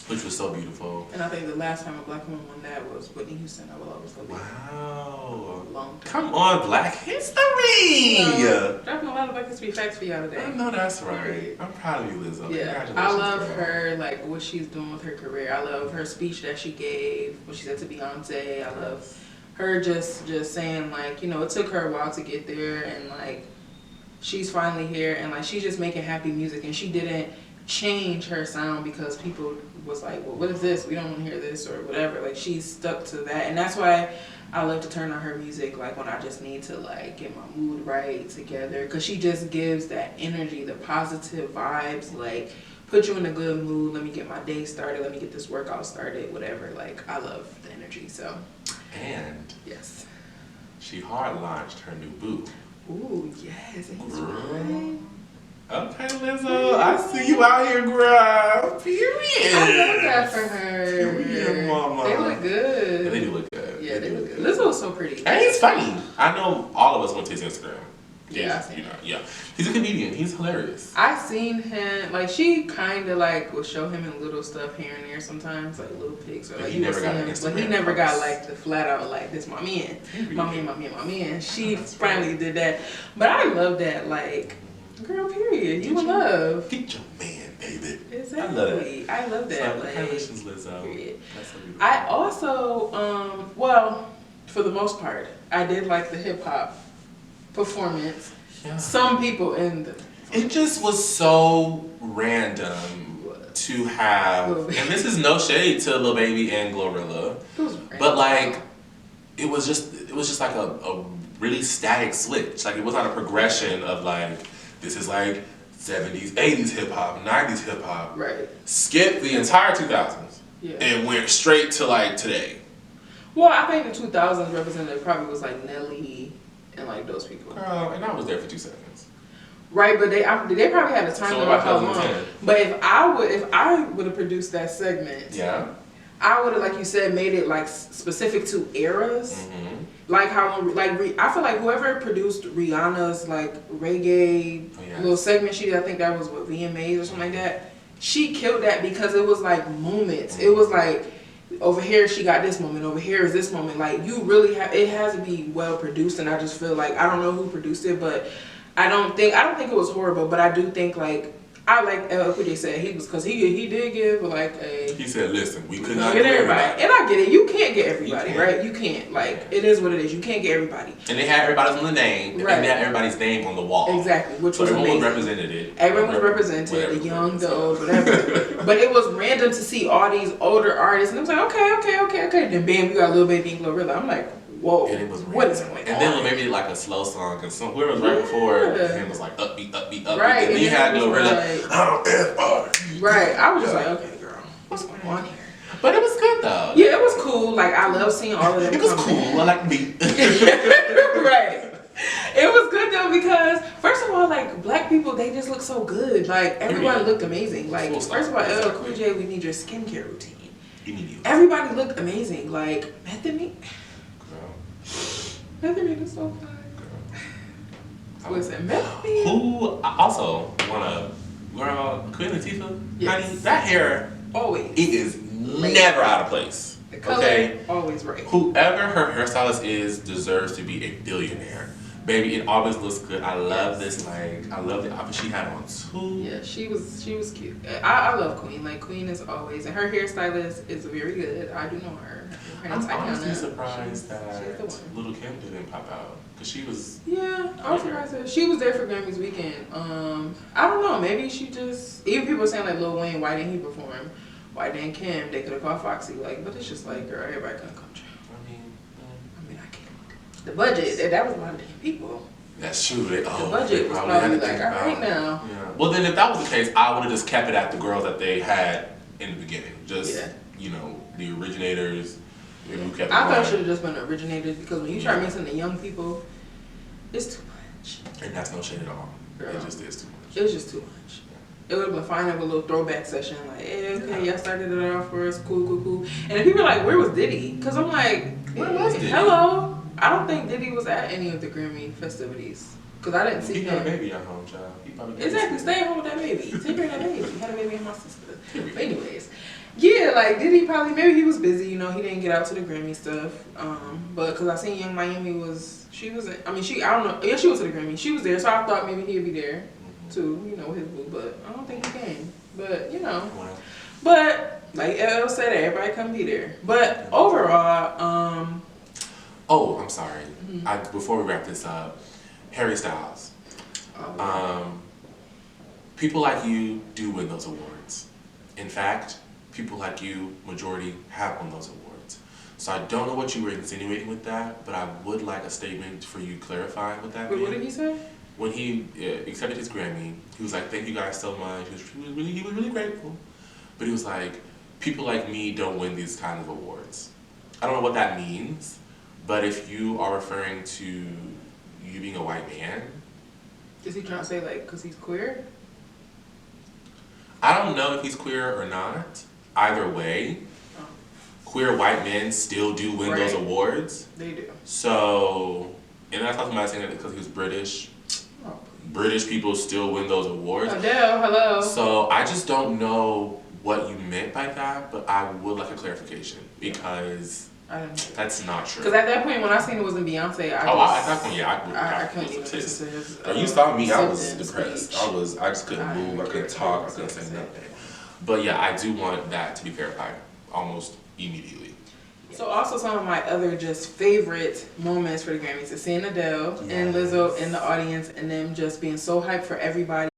Which was so beautiful. And I think the last time a Black woman won that was Whitney Houston. I will always love it. Wow. Long time. Come on, Black History! Dropping a lot of Black History facts for y'all today. I know that's right. I'm proud of you, Lizzo. Yeah, I love her, like what she's doing with her career. I love her speech that she gave, what she said to Beyonce. I love her just saying like, it took her a while to get there, and like she's finally here, and like she's just making happy music, and she didn't change her sound because people was like, well, what is this? We don't want to hear this or whatever. Like she's stuck to that, and that's why I love to turn on her music like when I just need to like get my mood right together, because she just gives that energy, the positive vibes, like put you in a good mood. Let me get my day started, let me get this workout started, whatever. Like I love the energy. So and yes, she hard launched her new boo. Ooh, yes. Girl. Okay, Lizzo, I see you out here, girl. Period. I love that for her. Period, mama. They look good. Yeah, they do look good. Yeah, they look good. Lizzo was so pretty. And he's funny. I know all of us went to his Instagram. Yeah, I seen yeah. He's a comedian. He's hilarious. I seen him, like she kind of like will show him in little stuff here and there sometimes, like little pics, or like he never got an Instagram, but he never got like the flat out like this my man. She finally did that, but I love that, like, girl, period. You in love. Get your man, baby. Exactly. I love that. So, like, congratulations, Lizzo. Period. That's so beautiful. I also, well, for the most part, I did like the hip hop performance. Yeah. Some people in the It just was so random to have, and this is no shade to Lil Baby and Glorilla, but like, it was just like a really static switch. Like, it was not a progression of like, this is like 70s, 80s hip hop, 90s hip hop. Right. Skip the entire 2000s. Yeah. And went straight to like today. Well, I think the 2000s representative probably was like Nelly and like those people. Girl, and I was there for 2 seconds. Right, but they probably had a time limit of how long. But if I would have produced that segment, yeah, I would have, like you said, made it like specific to eras. Mm-hmm. Like how, like I feel like whoever produced Rihanna's like reggae little segment, I think that was what VMAs or something like that. She killed that because it was like moments. Mm-hmm. It was like, over here she got this moment, over here is this moment. Like, you really have, it has to be well produced, and I just feel like, I don't know who produced it, but I don't think it was horrible, but I do think like, I like what they said, because he did give like a. He said, listen, we could not get everybody. And I get it, you can't get everybody, right? You can't, like, it is what it is, you can't get everybody. And they had everybody's on the name, right. And they had everybody's name on the wall. Exactly, which so was everyone amazing. was represented. Everyone was represented, the young, the old, whatever. But it was random to see all these older artists, and it was like, okay. Then bam, we got Lil Baby and Glorilla. I'm like, whoa, and it was what is going on? And then maybe like a slow song, and whoever was right before him was like upbeat. Right. And then you had Glorilla, right. I was just like, okay, girl, what's going on here? But it was good though. Yeah, it was cool. Like, I love seeing all of them. It was cool. I like the beat. Right. It was good though, because first of all, like, black people, they just look so good. Like, everybody looked amazing. Like, first of all, LL Cool J, we need your skincare routine. Everybody looked amazing. Like, Method Man. Method Man is so fine. Listen, Method Man. Who also wanna, girl, Queen Latifah? Yes. Honey, that hair, always. It is never out of place. The color, okay? Always right. Whoever her hairstylist is deserves to be a billionaire. Baby, it always looks good. I love this, like, I love the outfit she had on too. Yeah, she was cute. I love Queen. Like, Queen is always, and her hairstylist is very good. I do know her. I'm honestly surprised that Little Kim didn't pop out, because she was. Yeah, I was surprised that she was there for Grammys weekend. I don't know. Maybe she just, even people saying like Lil Wayne, why didn't he perform? Why didn't Kim? They could have called Foxy. Like, but it's just like, girl, everybody couldn't come true. I mean, I can't. The budget, that was a lot of damn people. That's true. The budget was probably like, all right now. Yeah. Well, then if that was the case, I would have just kept it at the girls that they had in the beginning. Just, you know, the originators. I thought it should have just been originators, because when you try mixing the young people, it's too much. And that's no shade at all. Girl. It just is too much. It was just too much. It would have been fine to have a little throwback session, like, hey, okay, y'all started it off for us, cool. And then people are like, where was Diddy? Because I'm like, where was Diddy? Hello? I don't think Diddy was at any of the Grammy festivities. Because I didn't see him. He got a baby at home, child. Exactly, stay at home with that baby. Take care of that baby. He had a baby and my sister. But anyways, yeah, like, Diddy probably, maybe he was busy, you know, he didn't get out to the Grammy stuff. But because I seen Young Miami she went to the Grammy. She was there, so I thought maybe he'd be there too, you know, with his boo, but I don't think he came. But, you know. Wow. But, like LL said, everybody come be there. But overall, oh, I'm sorry. Before we wrap this up, Harry Styles. People like you do win those awards. In fact, people like you, majority, have won those awards. So I don't know what you were insinuating with that, but I would like a statement for you clarifying what that means. What did he say? When he accepted his Grammy, he was like, thank you guys so much. He was really grateful. But he was like, people like me don't win these kinds of awards. I don't know what that means, but if you are referring to you being a white man. Is he trying to say, like, because he's queer? I don't know if he's queer or not. Either way, queer white men still do win those awards. They do. So, and I'm talking about saying that because he was British. British people still win those awards. Adele, hello. So I just don't know what you meant by that, but I would like a clarification, because that's not true. Because at that point, when I seen it wasn't Beyonce, at that point, I couldn't even listen to his. You saw me, I was depressed. I just couldn't move. I couldn't talk. I couldn't say nothing. But yeah, I do want that to be clarified almost immediately. So also some of my other just favorite moments for the Grammys is seeing Adele and Lizzo in the audience, and them just being so hyped for everybody.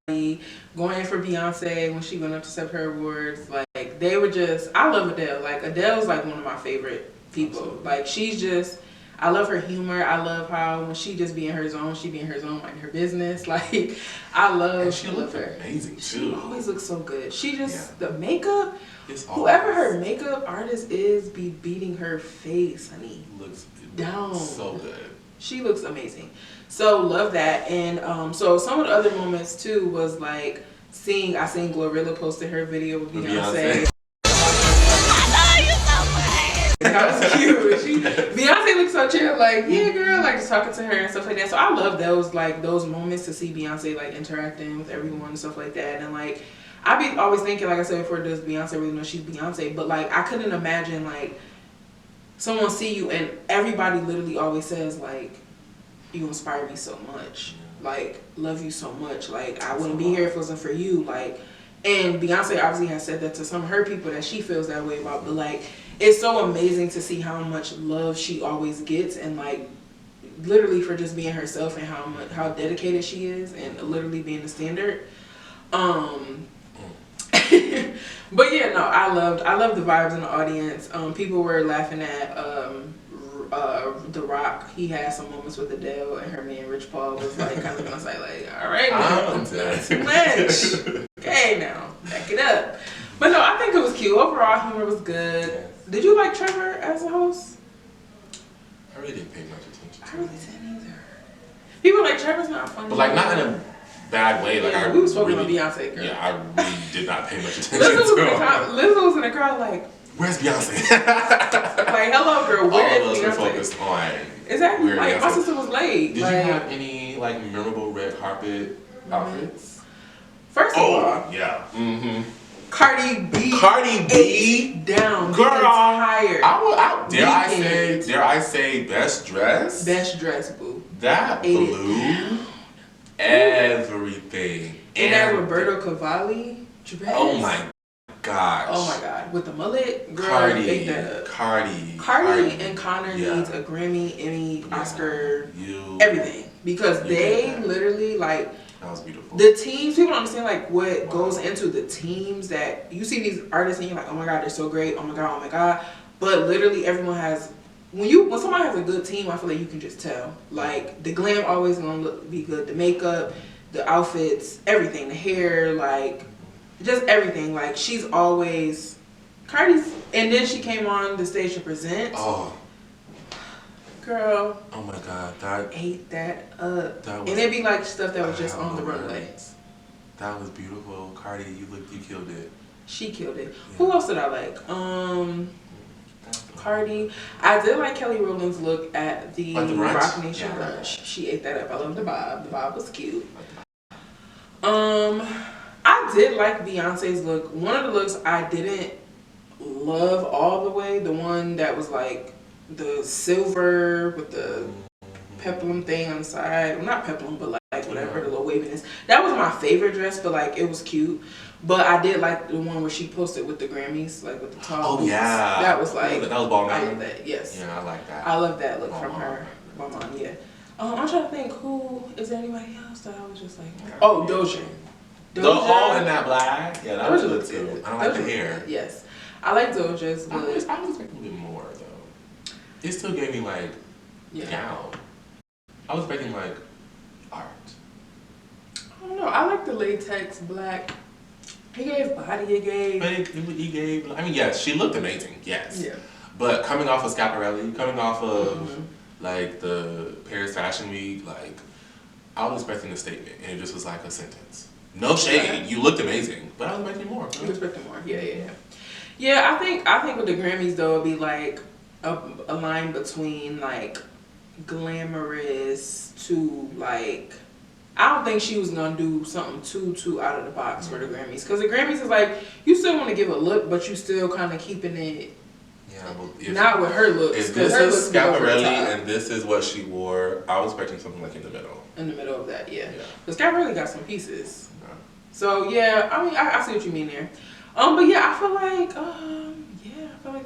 going in for Beyonce when she went up to accept her awards. Like, they were just, I love Adele. Like, Adele's like one of my favorite people. Absolutely. Like, she's just, I love her humor. I love how when she just be in her zone, she be in her zone, like her business. Like, I love her. Amazing too. She always looks so good. She just, the makeup, It's whoever always- her makeup artist is be beating her face, honey. looks Down. so good. She looks amazing. So love that. And so some of the other moments too was like I seen Glorilla posted her video with Beyonce. That was cute. Beyonce looks so chill, like, yeah girl, like just talking to her and stuff like that. So I love those moments to see Beyonce like interacting with everyone and stuff like that. And like I be always thinking, like I said before, does Beyonce really know she's Beyonce? But like I couldn't imagine like someone see you and everybody literally always says like, you inspire me so much, like love you so much, like I wouldn't be here if it wasn't for you, like. And Beyonce obviously has said that to some of her people that she feels that way about, but like it's so amazing to see how much love she always gets, and like literally for just being herself and how dedicated she is and literally being the standard. But yeah, no, I loved the vibes in the audience. People were laughing at The Rock. He had some moments with Adele, and her man Rich Paul was like kind of gonna say like, all right, now, not too much. Okay, now back it up. But no, I think it was cute. Overall, humor was good. Yes. Did you like Trevor as a host? I really didn't pay much attention to I really didn't either. People like Trevor's not funny, but like not in a bad way. Like we was talking really, about Beyonce, girl. Yeah, I really did not pay much attention Lizzo was in the crowd like, where's Beyonce? like, hello girl, where All is of us were Beyonce? focused on. Exactly. where Like Beyonce. my sister was late. Did like, you have any like memorable red carpet outfits? First of all, yeah. Mm-hmm. Cardi B Ate down girl. the entire Dare I say best dress? best dress, boo. That Ate it blew everything. And that Roberto Cavalli dress. Oh my gosh. Oh my god. With the mullet, girl, ate that up. Cardi and Connor needs a Grammy, Emmy, Oscar, You everything. Because You they did that. literally like That was beautiful. the teams, people don't understand like what goes into the teams that you see these artists and you're like, oh my god, they're so great, oh my god. But literally everyone has when somebody has a good team, I feel like you can just tell. Like the glam always gonna be good, the makeup, the outfits, everything, the hair, like just everything. Like she's always Cardi's, and then she came on the stage to present. Oh. Girl. Oh my god, that ate that up. That was, and it'd be like stuff that was just on the runway. That was beautiful. Cardi, you killed it. She killed it. Yeah. Who else did I like? Cardi. I did like Kelly Rowland's look at the Rock Nation brunch. She ate that up. I love the bob. The bob was cute. I did like Beyonce's look. One of the looks I didn't love all the way. The one that was like the silver with the peplum thing on the side. Well, not peplum, but like whatever, the little waviness. That was my favorite dress, but like it was cute. But I did like the one where she posted with the Grammys, like with the tall boots. Yeah. That was like, that was ball I love that, yes. Yeah, I like that. I love that look from her. My mom, yeah. I'm trying to think, is there anybody else that I was just like, oh, Doja. The all in that black? Yeah, that was good too. Good. I don't like the hair. Yes. I like Doja's I look. was expecting a bit more though. It still gave me like gown. I was expecting like art. I don't know. I like the latex black. He gave body. He gave. I mean, yes, she looked amazing. Yes. Yeah. But coming off of Schiaparelli, coming off of like the Paris Fashion Week, like I was expecting a statement, and it just was like a sentence. No shade. You looked amazing, but I was expecting more. You expecting more? Yeah. Yeah, I think with the Grammys though, it'd be like a line between like glamorous to like. I don't think she was gonna do something too out of the box for the Grammys, because the Grammys is like you still want to give a look, but you still kind of keeping it. Yeah, well, not with her looks. If this is Schiaparelli and this is what she wore, I was expecting something like in the middle. In the middle of that, yeah. But Schiaparelli got some pieces. Yeah. So yeah, I mean, I see what you mean there. But yeah, I feel like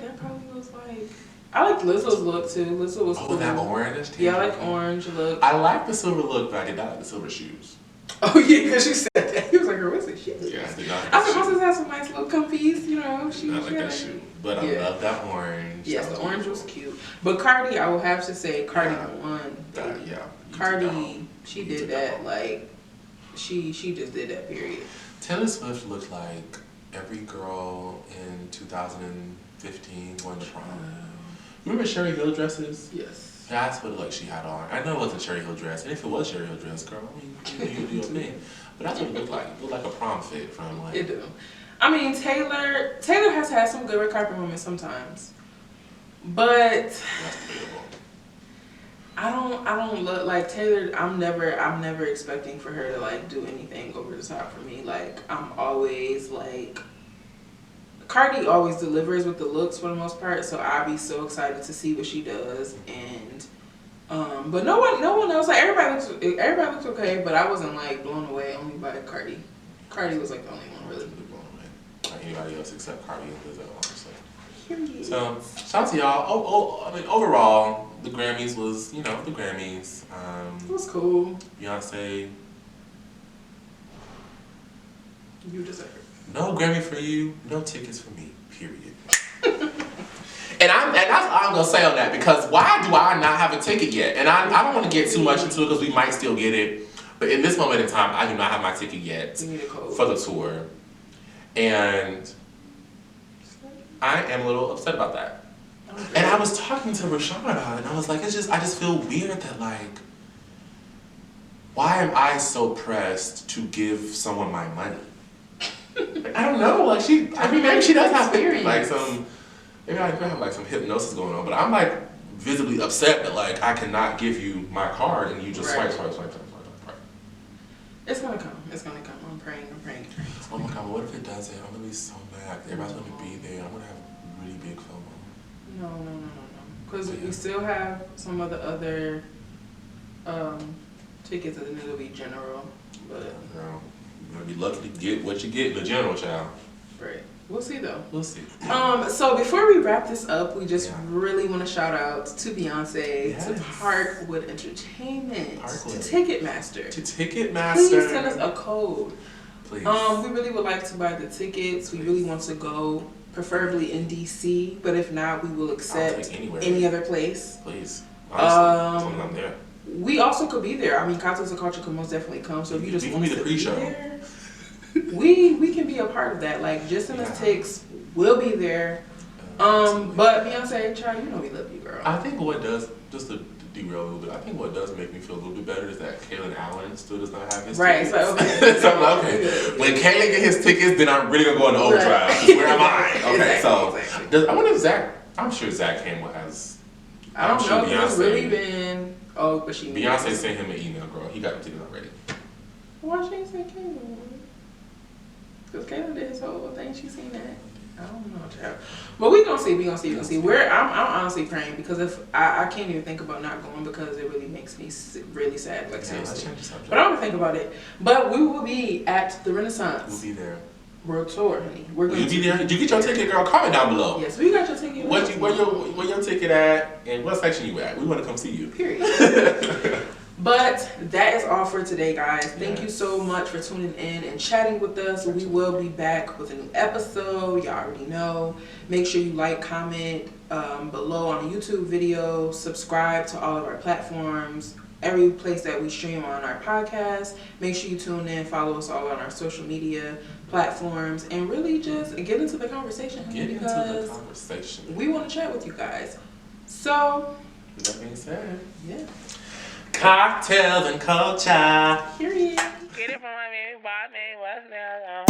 that probably was like. I liked Lizzo's look too. Lizzo was cool. That orange? Yeah, I like orange look. I like the silver look, but I did not like the silver shoes. Oh yeah, because you said that. He was like, what's his Yeah, I did not like I that supposed shoe. to have some nice little comfies, you know. I did not like that shoe. But I love that orange. Yes, that the orange was beautiful. cute. But Cardi, I will have to say, Cardi won. That, yeah. Cardi, she did that, like, she just did that, period. Taylor Swift looked like every girl in 2015 going to prom. Remember Sherry Hill dresses? Yes. That's what it looked like she had on. I know it wasn't Sherry Hill dress, and if it was Sherry Hill dress, girl, I mean, you do your thing. But that's what it looked like. It looked like a prom fit from like. It do. I mean, Taylor has had some good red carpet moments sometimes, but That's debatable. I don't look like Taylor. I'm never expecting for her to like do anything over the top for me. Like I'm always like, Cardi always delivers with the looks for the most part. So I'll be so excited to see what she does. And but no one else. Like everybody looks okay, but I wasn't like blown away only by Cardi. Cardi was like the only one really. Like anybody else except Cardi and Lizzo, honestly. Period. So shout out to y'all. I mean, overall, the Grammys was, the Grammys. It was cool. Beyonce. You deserve it. No Grammy for you, no tickets for me. Period. And that's all I'm gonna say on that, because why do I not have a ticket yet? And I don't want to get too much into it because we might still get it. But in this moment in time, I do not have my ticket yet We need a code. for the tour. And I am a little upset about that. And I was talking to Rashawn about it, and I was like, I just feel weird that, like, why am I so pressed to give someone my money? Like, I don't know, like, maybe she does have, like, maybe I have, like, some hypnosis going on, but I'm, like, visibly upset that, like, I cannot give you my card and you just swipe. It's gonna come. I'm praying. Oh my God, what if it doesn't? I'm gonna be so mad. Everybody's gonna be there. I'm gonna have really big FOMO. No. Because we still have some of the other tickets that it'll be general, but Girl, you're gonna be lucky to get what you get in the general, child. right. We'll see though. We'll see. So before we wrap this up, we just really want to shout out to Beyonce, to Parkwood Entertainment, to Ticketmaster. Please send us a code. Please. We really would like to buy the tickets. We really want to go, preferably in DC, but if not, we will accept any other place. Please. Honestly, as long as I'm there. We also could be there. I mean, Cocktails of Culture could most definitely come. So if you just want to be there, we can be a part of that. Like, just send us ticks. We'll be there. But Beyonce, child, you know we love you, girl. I think what does, just to derail a little bit, I think what does make me feel a little bit better is that Kalen Allen still does not have his tickets. So, okay. So I'm like, okay, when Kalen get his tickets, then I'm really gonna go into overdrive. 'Cause where am I? Okay, Exactly. I wonder if Zach, I'm sure Zach Campbell has. I don't know if it's really been. Oh, but she. Beyonce sent him an email, girl. He got the tickets already. Why she ain't say Kalen? Because Kalen did his whole thing. She seen that. I don't know, child. But we gonna see. I'm honestly praying, because if I can't even think about not going, because it really makes me really sad. Like, seriously. But I don't think about it. But we will be at the Renaissance. We'll be there. World Tour, honey. We're Will going you be there? Did you get your ticket, girl? Comment down below. Yes, we got your ticket. Where your ticket at, and what section you at? We want to come see you. Period. But that is all for today, guys. Thank you so much for tuning in and chatting with us. We will be back with a new episode. Y'all already know. Make sure you like, comment below on the YouTube video. Subscribe to all of our platforms. Every place that we stream on our podcast. Make sure you tune in. Follow us all on our social media platforms. And really just get into the conversation. We want to chat with you guys. So, with that being said, yeah. Cocktails and culture. Period. Get it from my baby, what's now?